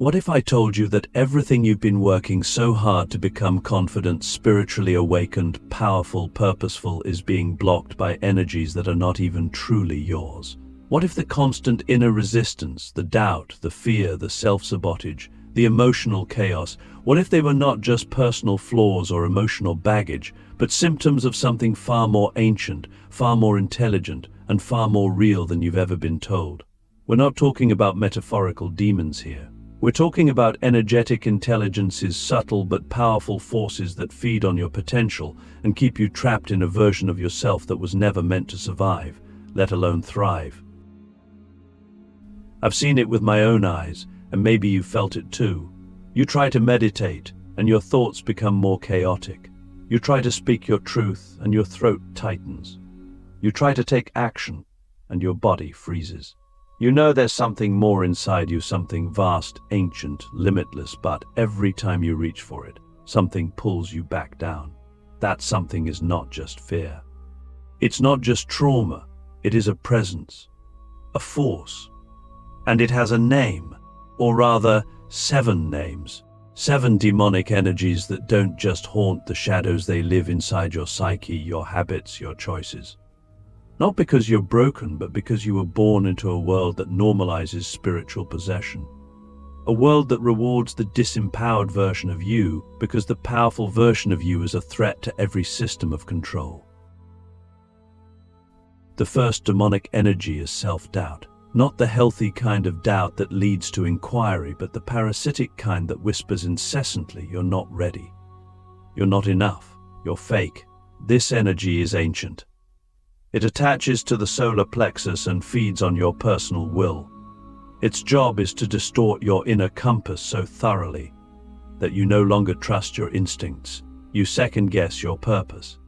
What if I told you that everything you've been working so hard to become confident, spiritually awakened, powerful, purposeful is being blocked by energies that are not even truly yours? What if the constant inner resistance, the doubt, the fear, the self-sabotage, the emotional chaos, what if they were not just personal flaws or emotional baggage, but symptoms of something far more ancient, far more intelligent, and far more real than you've ever been told? We're not talking about metaphorical demons here. We're talking about energetic intelligences, subtle but powerful forces that feed on your potential and keep you trapped in a version of yourself that was never meant to survive, let alone thrive. I've seen it with my own eyes, and maybe you've felt it too. You try to meditate, and your thoughts become more chaotic. You try to speak your truth, and your throat tightens. You try to take action, and your body freezes. You know there's something more inside you, something vast, ancient, limitless, but every time you reach for it, something pulls you back down. That something is not just fear. It's not just trauma. It is a presence, a force. And it has a name, or rather, 7 names. 7 demonic energies that don't just haunt the shadows, they live inside your psyche, your habits, your choices. Not because you're broken, but because you were born into a world that normalizes spiritual possession. A world that rewards the disempowered version of you because the powerful version of you is a threat to every system of control. The first demonic energy is self-doubt. Not the healthy kind of doubt that leads to inquiry, but the parasitic kind that whispers incessantly, "You're not ready. You're not enough. You're fake." This energy is ancient. It attaches to the solar plexus and feeds on your personal will. Its job is to distort your inner compass so thoroughly that you no longer trust your instincts. You second-guess your purpose.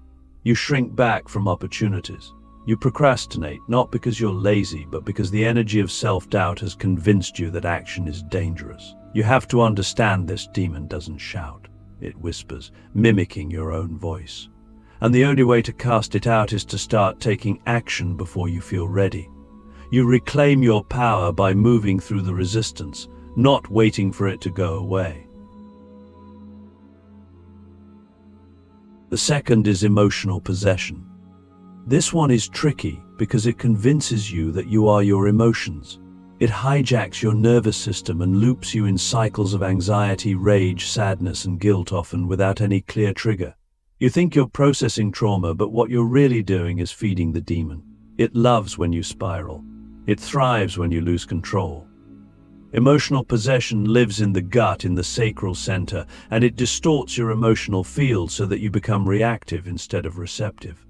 You shrink back from opportunities. You procrastinate, not because you're lazy, but because the energy of self-doubt has convinced you that action is dangerous. You have to understand this demon doesn't shout. It whispers, mimicking your own voice. And the only way to cast it out is to start taking action before you feel ready. You reclaim your power by moving through the resistance, not waiting for it to go away. The second is emotional possession. This one is tricky because it convinces you that you are your emotions. It hijacks your nervous system and loops you in cycles of anxiety, rage, sadness, and guilt, often without any clear trigger. You think you're processing trauma, but what you're really doing is feeding the demon. It loves when you spiral. It thrives when you lose control. Emotional possession lives in the gut, in the sacral center, and it distorts your emotional field so that you become reactive instead of receptive.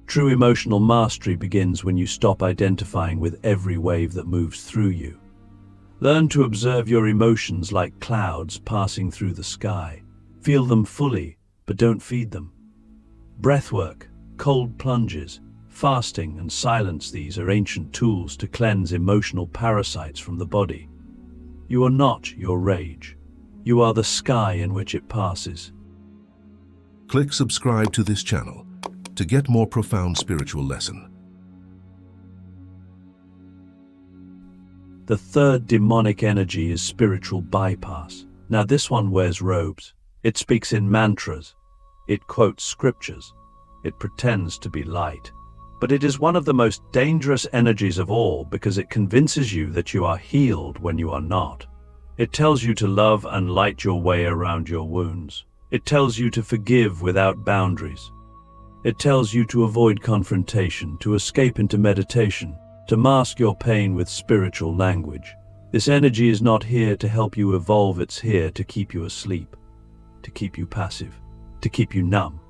True emotional mastery begins when you stop identifying with every wave that moves through you. Learn to observe your emotions like clouds passing through the sky. Feel them fully, but don't feed them. Breathwork, cold plunges, fasting, and silence, these are ancient tools to cleanse emotional parasites from the body. You are not your rage. You are the sky in which it passes. Click subscribe to this channel to get more profound spiritual lesson. The third demonic energy is spiritual bypass. Now this one wears robes. It speaks in mantras. It quotes scriptures. It pretends to be light. But it is one of the most dangerous energies of all because it convinces you that you are healed when you are not. It tells you to love and light your way around your wounds. It tells you to forgive without boundaries. It tells you to avoid confrontation, to escape into meditation, to mask your pain with spiritual language. This energy is not here to help you evolve, it's here to keep you asleep, to keep you passive, to keep you numb.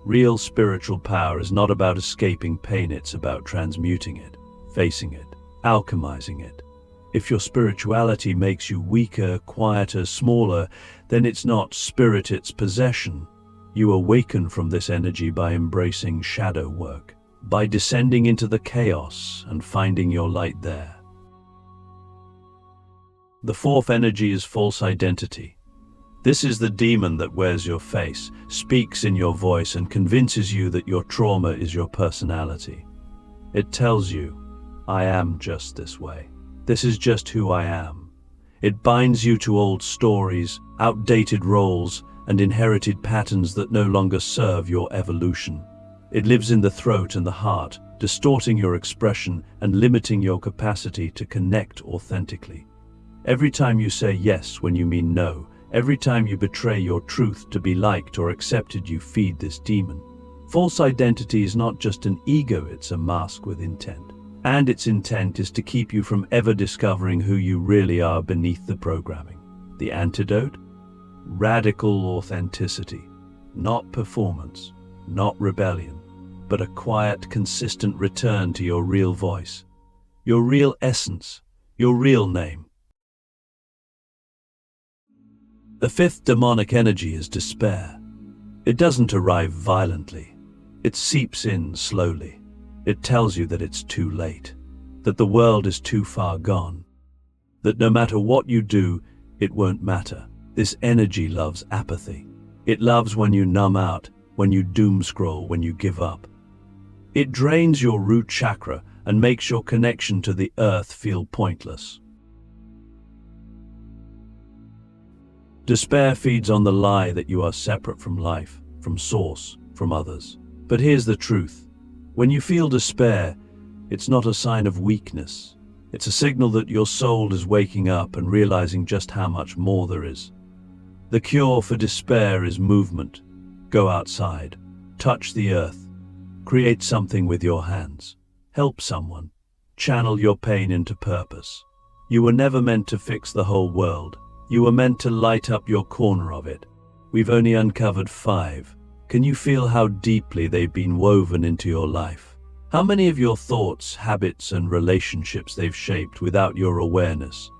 Real spiritual power is not about escaping pain, it's about transmuting it, facing it, alchemizing it. If your spirituality makes you weaker, quieter, smaller, then it's not spirit, it's possession. You awaken from this energy by embracing shadow work, by descending into the chaos and finding your light there. The fourth energy is false identity. This is the demon that wears your face, speaks in your voice, and convinces you that your trauma is your personality. It tells you, "I am just this way. This is just who I am." It binds you to old stories, outdated roles, and inherited patterns that no longer serve your evolution. It lives in the throat and the heart, distorting your expression and limiting your capacity to connect authentically. Every time you say yes when you mean no, every time you betray your truth to be liked or accepted, you feed this demon. False identity is not just an ego, it's a mask with intent. And its intent is to keep you from ever discovering who you really are beneath the programming. The antidote? Radical authenticity. Not performance, not rebellion, but a quiet, consistent return to your real voice, your real essence, your real name. The fifth demonic energy is despair. It doesn't arrive violently. It seeps in slowly. It tells you that it's too late, that the world is too far gone, that no matter what you do, it won't matter. This energy loves apathy. It loves when you numb out, when you doom scroll, when you give up. It drains your root chakra and makes your connection to the earth feel pointless. Despair feeds on the lie that you are separate from life, from source, from others. But here's the truth. When you feel despair, it's not a sign of weakness. It's a signal that your soul is waking up and realizing just how much more there is. The cure for despair is movement. Go outside, touch the earth, create something with your hands, help someone, channel your pain into purpose. You were never meant to fix the whole world. You were meant to light up your corner of it. We've only uncovered 5. Can you feel how deeply they've been woven into your life? How many of your thoughts, habits, and relationships they've shaped without your awareness?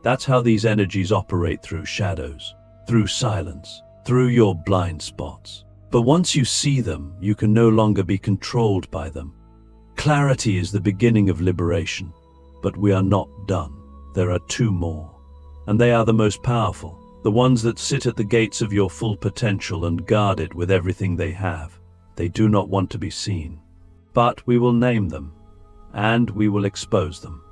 That's how these energies operate, through shadows, through silence, through your blind spots. But once you see them, you can no longer be controlled by them. Clarity is the beginning of liberation, but we are not done. There are 2 more, and they are the most powerful, the ones that sit at the gates of your full potential and guard it with everything they have. They do not want to be seen, but we will name them, and we will expose them.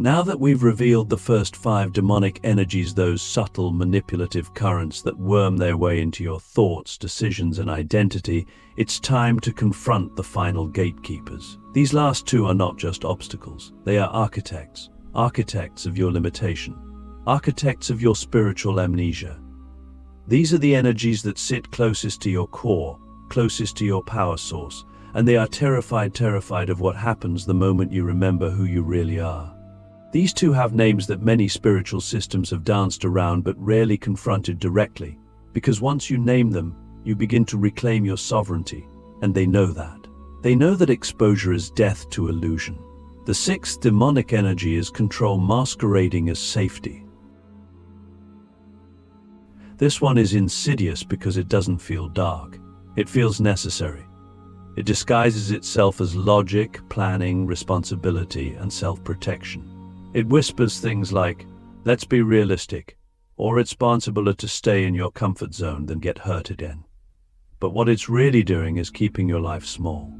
Now that we've revealed the first 5 demonic energies, those subtle manipulative currents that worm their way into your thoughts, decisions, and identity, it's time to confront the final gatekeepers. These last 2 are not just obstacles. They are architects, architects of your limitation, architects of your spiritual amnesia. These are the energies that sit closest to your core, closest to your power source, and they are terrified of what happens the moment you remember who you really are. These 2 have names that many spiritual systems have danced around but rarely confronted directly, because once you name them, you begin to reclaim your sovereignty, and they know that. They know that exposure is death to illusion. The 6th demonic energy is control, masquerading as safety. This one is insidious because it doesn't feel dark. It feels necessary. It disguises itself as logic, planning, responsibility, and self-protection. It whispers things like, let's be realistic, or it's responsible to stay in your comfort zone than get hurt again. But what it's really doing is keeping your life small.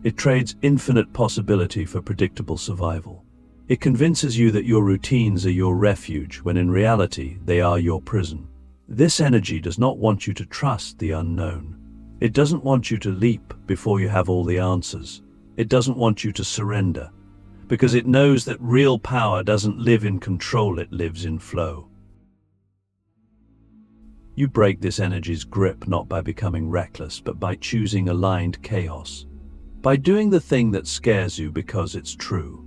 It trades infinite possibility for predictable survival. It convinces you that your routines are your refuge, when in reality, they are your prison. This energy does not want you to trust the unknown. It doesn't want you to leap before you have all the answers. It doesn't want you to surrender, because it knows that real power doesn't live in control, it lives in flow. You break this energy's grip not by becoming reckless, but by choosing aligned chaos. By doing the thing that scares you because it's true.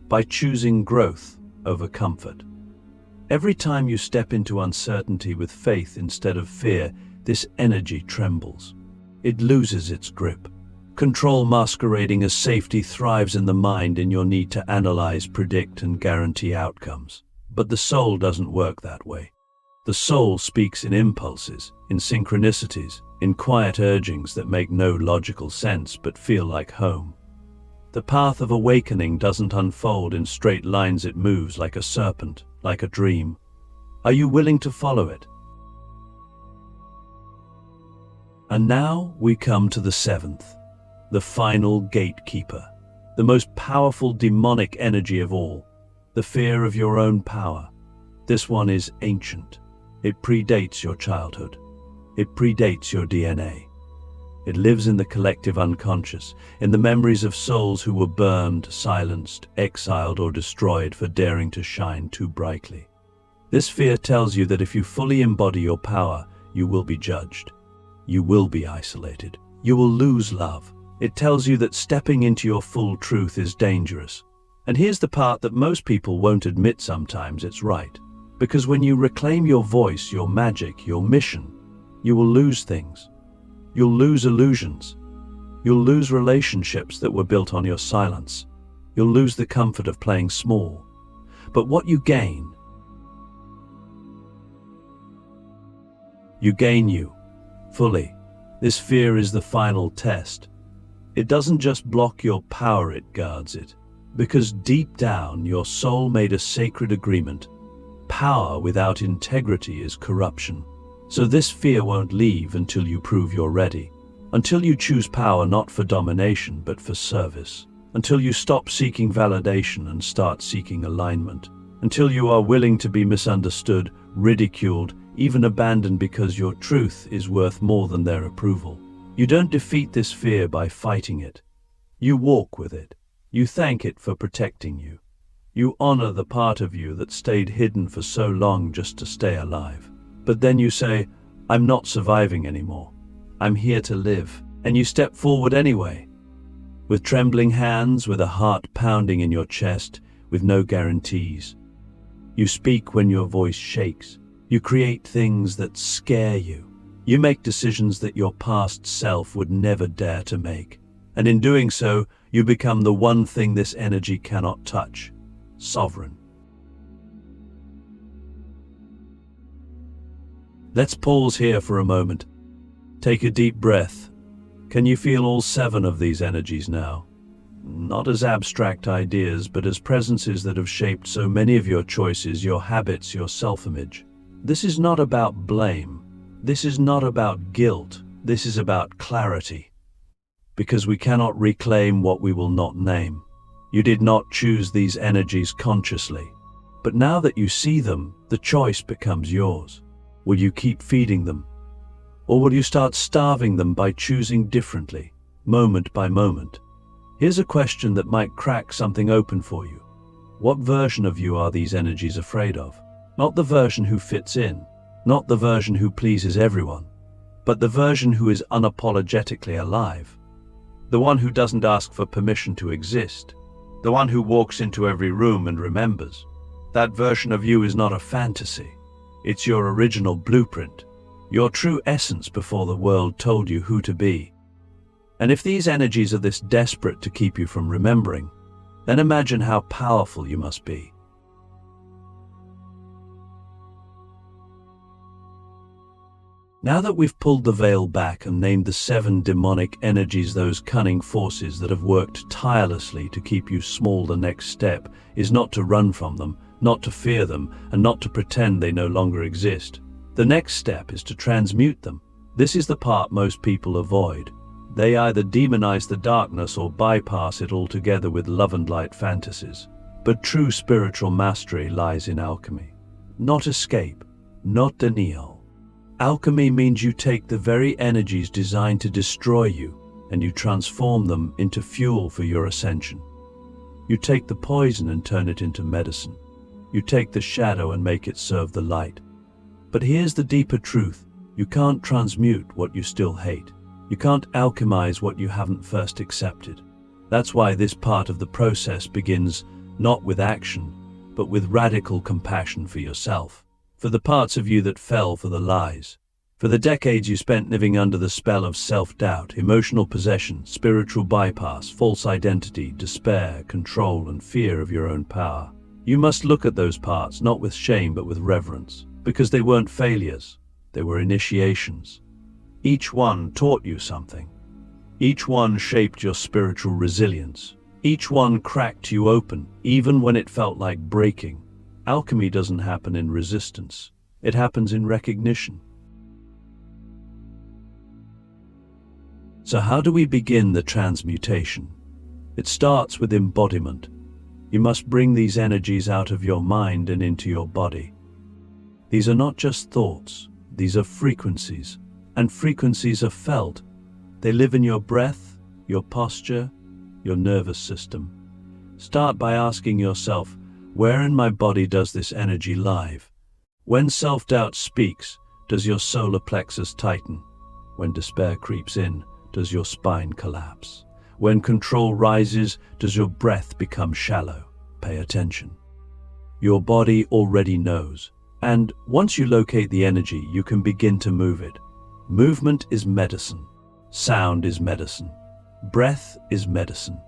By choosing growth over comfort. Every time you step into uncertainty with faith instead of fear, this energy trembles. It loses its grip. Control, masquerading as safety, thrives in the mind, in your need to analyze, predict, and guarantee outcomes. But the soul doesn't work that way. The soul speaks in impulses, in synchronicities, in quiet urgings that make no logical sense but feel like home. The path of awakening doesn't unfold in straight lines, it moves like a serpent, like a dream. Are you willing to follow it? And now we come to the 7th, the final gatekeeper, the most powerful demonic energy of all, the fear of your own power. This one is ancient. It predates your childhood. It predates your DNA. It lives in the collective unconscious, in the memories of souls who were burned, silenced, exiled, or destroyed for daring to shine too brightly. This fear tells you that if you fully embody your power, you will be judged. You will be isolated. You will lose love. It tells you that stepping into your full truth is dangerous. And here's the part that most people won't admit sometimes it's right. Because when you reclaim your voice, your magic, your mission, you will lose things. You'll lose illusions. You'll lose relationships that were built on your silence. You'll lose the comfort of playing small. But what you gain you, fully. This fear is the final test. It doesn't just block your power, it guards it. Because deep down, your soul made a sacred agreement. Power without integrity is corruption. So this fear won't leave until you prove you're ready. Until you choose power not for domination, but for service. Until you stop seeking validation and start seeking alignment. Until you are willing to be misunderstood, ridiculed, even abandoned because your truth is worth more than their approval. You don't defeat this fear by fighting it. You walk with it. You thank it for protecting you. You honor the part of you that stayed hidden for so long just to stay alive. But then you say, I'm not surviving anymore. I'm here to live. And you step forward anyway. With trembling hands, with a heart pounding in your chest, with no guarantees. You speak when your voice shakes. You create things that scare you. You make decisions that your past self would never dare to make. And in doing so, you become the one thing this energy cannot touch: sovereign. Let's pause here for a moment. Take a deep breath. Can you feel all 7 of these energies now? Not as abstract ideas, but as presences that have shaped so many of your choices, your habits, your self-image. This is not about blame. This is not about guilt. This is about clarity. Because we cannot reclaim what we will not name. You did not choose these energies consciously. But now that you see them, the choice becomes yours. Will you keep feeding them? Or will you start starving them by choosing differently, moment by moment? Here's a question that might crack something open for you. What version of you are these energies afraid of? Not the version who fits in, not the version who pleases everyone, but the version who is unapologetically alive. The one who doesn't ask for permission to exist. The one who walks into every room and remembers. That version of you is not a fantasy. It's your original blueprint, your true essence before the world told you who to be. And if these energies are this desperate to keep you from remembering, then imagine how powerful you must be. Now that we've pulled the veil back and named the 7 demonic energies, those cunning forces that have worked tirelessly to keep you small, the next step is not to run from them, not to fear them, and not to pretend they no longer exist. The next step is to transmute them. This is the part most people avoid. They either demonize the darkness or bypass it altogether with love and light fantasies. But true spiritual mastery lies in alchemy. Not escape, not denial. Alchemy means you take the very energies designed to destroy you and you transform them into fuel for your ascension. You take the poison and turn it into medicine. You take the shadow and make it serve the light. But here's the deeper truth. You can't transmute what you still hate. You can't alchemize what you haven't first accepted. That's why this part of the process begins not with action, but with radical compassion for yourself. For the parts of you that fell for the lies, for the decades you spent living under the spell of self-doubt, emotional possession, spiritual bypass, false identity, despair, control, and fear of your own power. You must look at those parts not with shame but with reverence, because they weren't failures, they were initiations. Each one taught you something. Each one shaped your spiritual resilience. Each one cracked you open, even when it felt like breaking. Alchemy doesn't happen in resistance. It happens in recognition. So how do we begin the transmutation? It starts with embodiment. You must bring these energies out of your mind and into your body. These are not just thoughts, these are frequencies, and frequencies are felt. They live in your breath, your posture, your nervous system. Start by asking yourself, where in my body does this energy live? When self-doubt speaks, does your solar plexus tighten? When despair creeps in, does your spine collapse? When control rises, does your breath become shallow? Pay attention. Your body already knows, and once you locate the energy, you can begin to move it. Movement is medicine. Sound is medicine. Breath is medicine.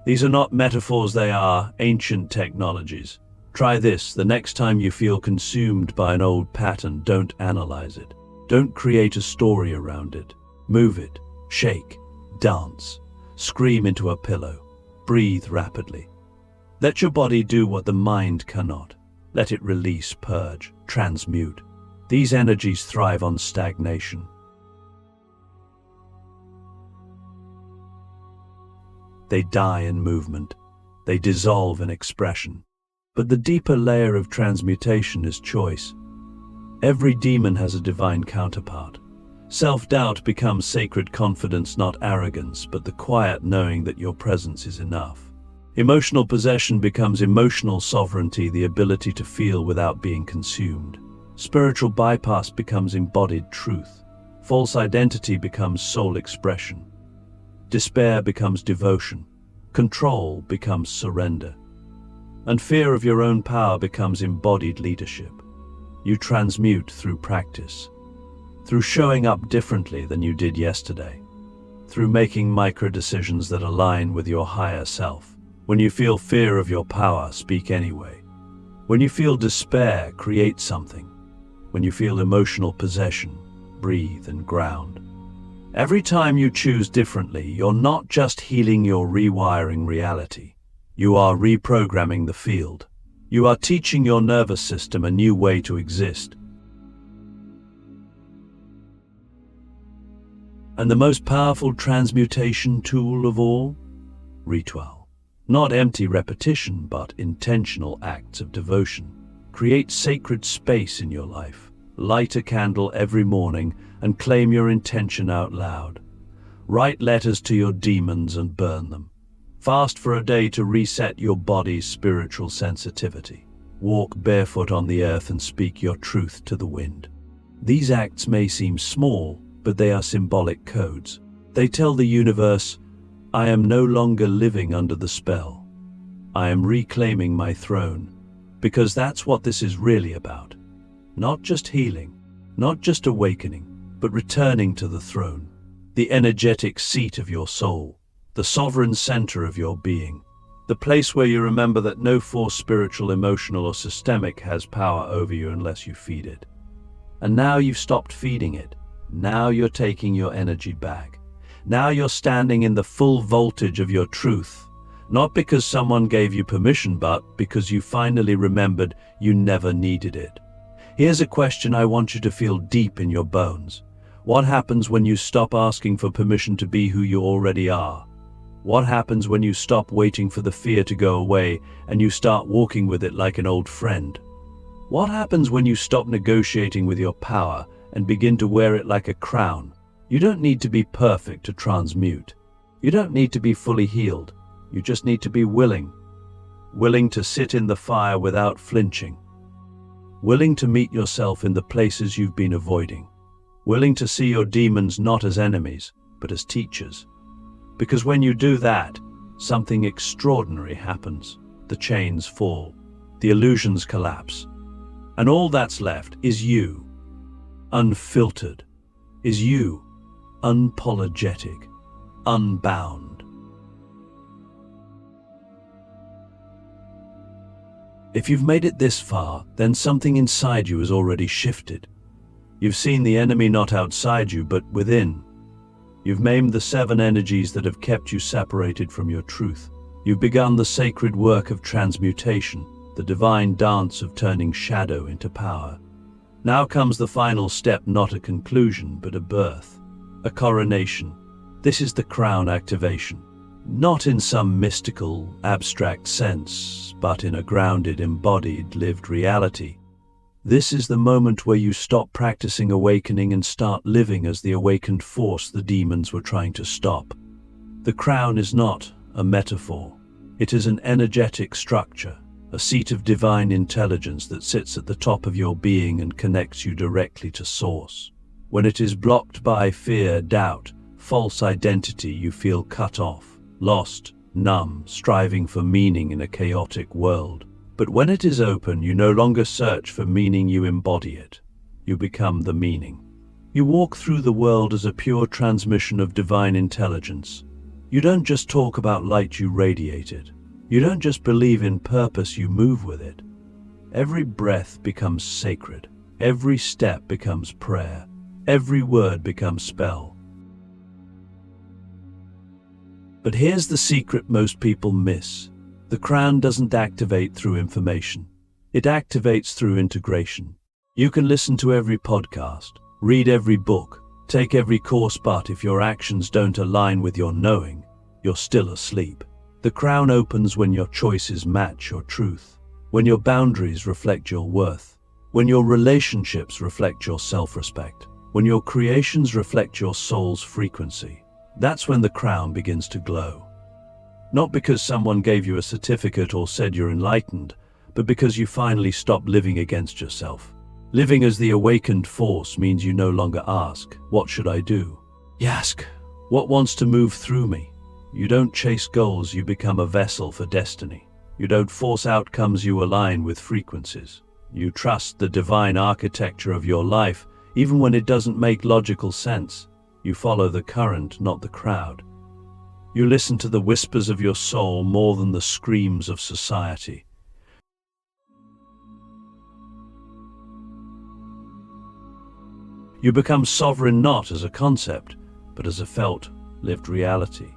These are not metaphors, they are ancient technologies. Try this: the next time you feel consumed by an old pattern, don't analyze it. Don't create a story around it. Move it, shake, dance, scream into a pillow, breathe rapidly. Let your body do what the mind cannot. Let it release, purge, transmute. These energies thrive on stagnation. They die in movement. They dissolve in expression. But the deeper layer of transmutation is choice. Every demon has a divine counterpart. Self-doubt becomes sacred confidence, not arrogance, but the quiet knowing that your presence is enough. Emotional possession becomes emotional sovereignty, the ability to feel without being consumed. Spiritual bypass becomes embodied truth. False identity becomes soul expression. Despair becomes devotion. Control becomes surrender. And fear of your own power becomes embodied leadership. You transmute through practice, through showing up differently than you did yesterday, through making micro decisions that align with your higher self. When you feel fear of your power, speak anyway. When you feel despair, create something. When you feel emotional possession, breathe and ground. Every time you choose differently, you're not just healing, you're rewiring reality. You are reprogramming the field. You are teaching your nervous system a new way to exist. And the most powerful transmutation tool of all? Ritual. Not empty repetition, but intentional acts of devotion. Create sacred space in your life. Light a candle every morning and claim your intention out loud. Write letters to your demons and burn them. Fast for a day to reset your body's spiritual sensitivity. Walk barefoot on the earth and speak your truth to the wind. These acts may seem small, but they are symbolic codes. They tell the universe, I am no longer living under the spell. I am reclaiming my throne, because that's what this is really about. Not just healing, not just awakening, but returning to the throne, the energetic seat of your soul, the sovereign center of your being, the place where you remember that no force, spiritual, emotional, or systemic, has power over you unless you feed it. And now you've stopped feeding it. Now you're taking your energy back. Now you're standing in the full voltage of your truth, not because someone gave you permission, but because you finally remembered you never needed it. Here's a question I want you to feel deep in your bones. What happens when you stop asking for permission to be who you already are? What happens when you stop waiting for the fear to go away and you start walking with it like an old friend? What happens when you stop negotiating with your power and begin to wear it like a crown? You don't need to be perfect to transmute. You don't need to be fully healed. You just need to be willing. Willing to sit in the fire without flinching. Willing to meet yourself in the places you've been avoiding. Willing to see your demons not as enemies, but as teachers. Because when you do that, something extraordinary happens. The chains fall. The illusions collapse. And all that's left is you. Unfiltered. Is you. Unapologetic, unbound. If you've made it this far, then something inside you has already shifted. You've seen the enemy not outside you, but within. You've maimed the 7 energies that have kept you separated from your truth. You've begun the sacred work of transmutation, the divine dance of turning shadow into power. Now comes the final step, not a conclusion, but a birth. A coronation. This is the crown activation. Not in some mystical, abstract sense, but in a grounded, embodied, lived reality. This is the moment where you stop practicing awakening and start living as the awakened force the demons were trying to stop. The crown is not a metaphor. It is an energetic structure, a seat of divine intelligence that sits at the top of your being and connects you directly to Source. When it is blocked by fear, doubt, false identity, you feel cut off, lost, numb, striving for meaning in a chaotic world. But when it is open, you no longer search for meaning, you embody it. You become the meaning. You walk through the world as a pure transmission of divine intelligence. You don't just talk about light, you radiate it. You don't just believe in purpose, you move with it. Every breath becomes sacred. Every step becomes prayer. Every word becomes spell. But here's the secret most people miss. The crown doesn't activate through information. It activates through integration. You can listen to every podcast, read every book, take every course, but if your actions don't align with your knowing, you're still asleep. The crown opens when your choices match your truth, when your boundaries reflect your worth, when your relationships reflect your self-respect, when your creations reflect your soul's frequency. That's when the crown begins to glow. Not because someone gave you a certificate or said you're enlightened, but because you finally stop living against yourself. Living as the awakened force means you no longer ask, "What should I do?" You ask, "What wants to move through me?" You don't chase goals, you become a vessel for destiny. You don't force outcomes, you align with frequencies. You trust the divine architecture of your life, even when it doesn't make logical sense. You follow the current, not the crowd. You listen to the whispers of your soul more than the screams of society. You become sovereign not as a concept, but as a felt, lived reality.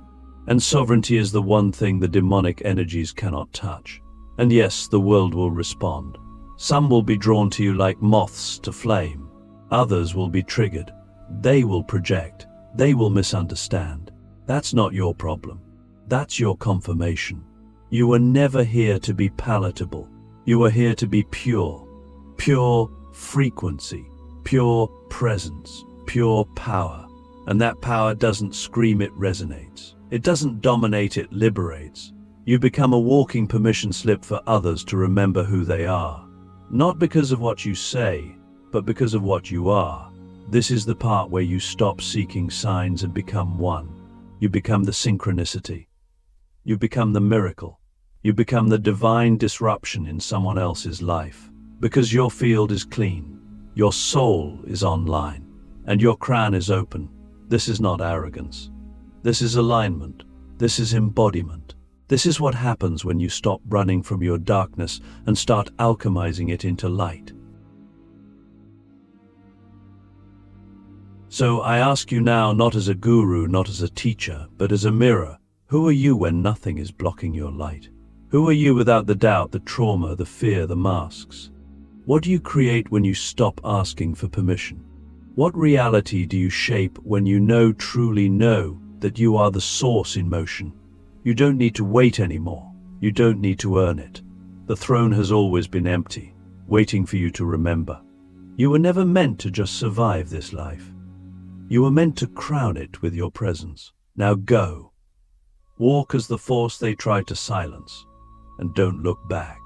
And sovereignty is the one thing the demonic energies cannot touch. And yes, the world will respond. Some will be drawn to you like moths to flame. Others will be triggered. They will project. They will misunderstand. That's not your problem. That's your confirmation. You were never here to be palatable. You were here to be pure. Pure frequency, pure presence, pure power. And that power doesn't scream, it resonates. It doesn't dominate, it liberates. You become a walking permission slip for others to remember who they are. Not because of what you say, but because of what you are. This is the part where you stop seeking signs and become one. You become the synchronicity. You become the miracle. You become the divine disruption in someone else's life. Because your field is clean, your soul is online, and your crown is open. This is not arrogance. This is alignment. This is embodiment. This is what happens when you stop running from your darkness and start alchemizing it into light. So I ask you now, not as a guru, not as a teacher, but as a mirror, who are you when nothing is blocking your light? Who are you without the doubt, the trauma, the fear, the masks? What do you create when you stop asking for permission? What reality do you shape when you truly know that you are the source in motion? You don't need to wait anymore. You don't need to earn it. The throne has always been empty, waiting for you to remember. You were never meant to just survive this life. You were meant to crown it with your presence. Now go. Walk as the force they tried to silence, and don't look back.